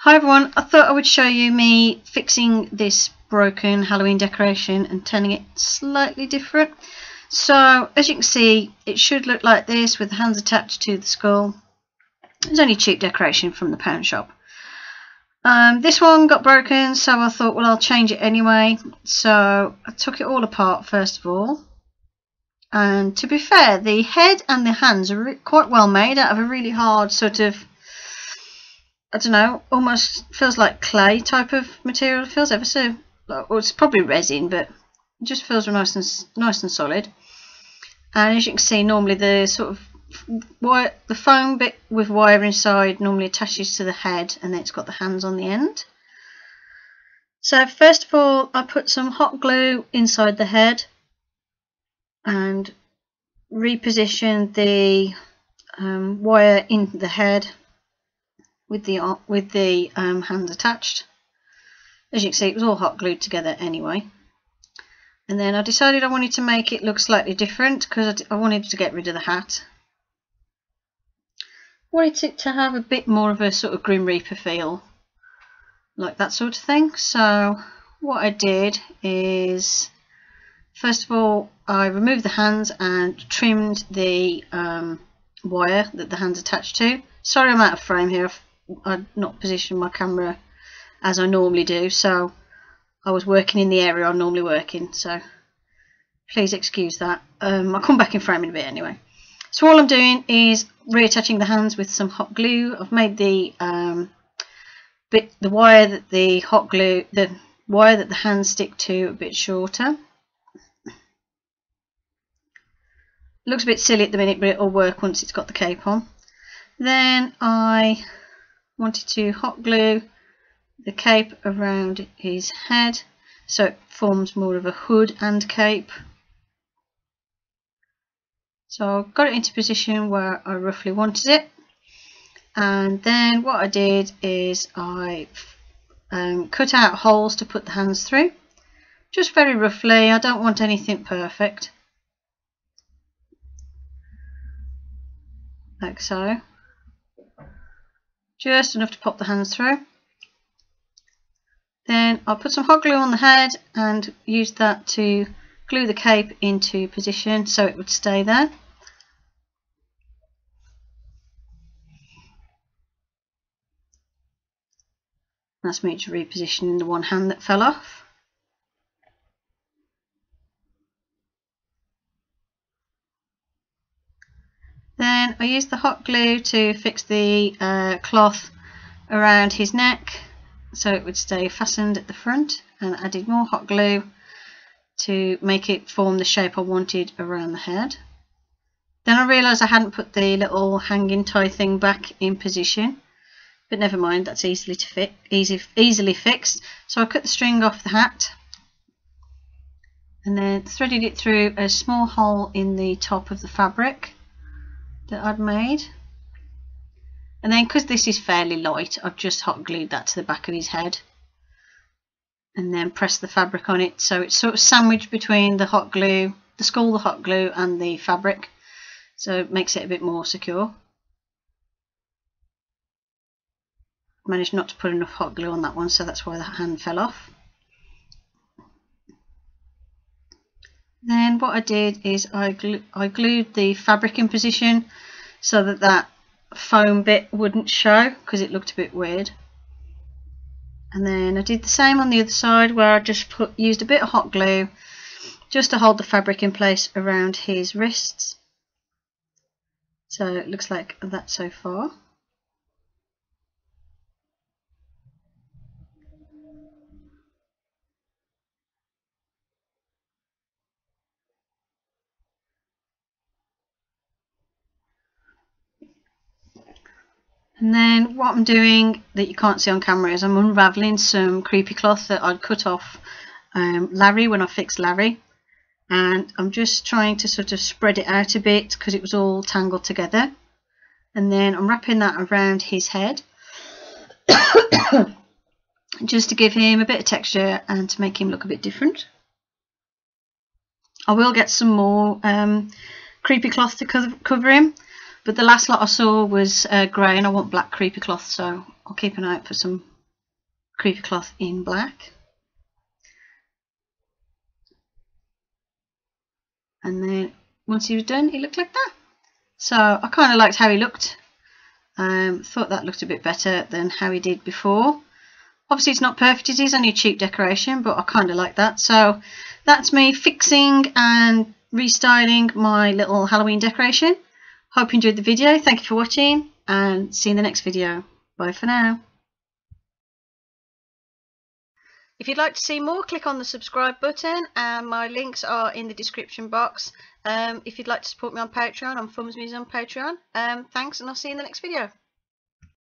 Hi everyone, I thought I would show you me fixing this broken Halloween decoration and turning it slightly different. So as you can see, it should look like this with the hands attached to the skull. It's only cheap decoration from the pound shop. This one got broken, so I thought, well, I'll change it anyway. So I took it all apart first of all. And to be fair, the head and the hands are quite well made out of a really hard sort of, I don't know, almost feels like clay type of material. It feels ever so, well, it's probably resin, but it just feels nice and solid. And as you can see, normally the sort of wire, the foam bit with wire inside normally attaches to the head, and then it's got the hands on the end. So first of all, I put some hot glue inside the head and repositioned the wire in the head with the hands attached. As you can see, it was all hot glued together anyway. And then I decided I wanted to make it look slightly different because I wanted to get rid of the hat. I wanted it to have a bit more of a sort of Grim Reaper feel, like that sort of thing. So what I did is, first of all, I removed the hands and trimmed the wire that the hands attached to. Sorry, I'm out of frame here. I've not positioned my camera as I normally do, so I was working in the area I'm normally working, so please excuse that. I'll come back in frame in a bit anyway. So all I'm doing is reattaching the hands with some hot glue. I've made the wire that the hands stick to a bit shorter. Looks a bit silly at the minute, but it'll work once it's got the cape on. Then I wanted to hot glue the cape around his head so it forms more of a hood and cape. So I got it into position where I roughly wanted it, and then what I did is I cut out holes to put the hands through, just very roughly. I don't want anything perfect, like so. Just enough to pop the hands through. Then I'll put some hot glue on the head and use that to glue the cape into position so it would stay there. That's me to reposition the one hand that fell off. Then I used the hot glue to fix the cloth around his neck so it would stay fastened at the front, and added more hot glue to make it form the shape I wanted around the head. Then I realised I hadn't put the little hanging tie thing back in position, but never mind, that's easily fixed. So I cut the string off the hat and then threaded it through a small hole in the top of the fabric that I'd made. And then, because this is fairly light, I've just hot glued that to the back of his head and then pressed the fabric on it so it's sort of sandwiched between the hot glue, the skull, the hot glue and the fabric, so it makes it a bit more secure. Managed not to put enough hot glue on that one, so that's why the hand fell off. Then what I did is I glued the fabric in position so that that foam bit wouldn't show because it looked a bit weird. And then I did the same on the other side, where I just used a bit of hot glue just to hold the fabric in place around his wrists. So it looks like that so far. And then what I'm doing that you can't see on camera is I'm unravelling some creepy cloth that I'd cut off Larry when I fixed Larry, and I'm just trying to sort of spread it out a bit because it was all tangled together. And then I'm wrapping that around his head just to give him a bit of texture and to make him look a bit different. I will get some more creepy cloth to cover him, but the last lot I saw was grey and I want black creepy cloth, so I'll keep an eye out for some creeper cloth in black. And then once he was done, he looked like that. So I kind of liked how he looked. Thought that looked a bit better than how he did before. Obviously it's not perfect, it is only a cheap decoration, but I kind of like that. So that's me fixing and restyling my little Halloween decoration. Hope you enjoyed the video. Thank you for watching and see you in the next video. Bye for now. If you'd like to see more, click on the subscribe button, and my links are in the description box. If you'd like to support me on Patreon, I'm fumsmusings on Patreon. Thanks, and I'll see you in the next video.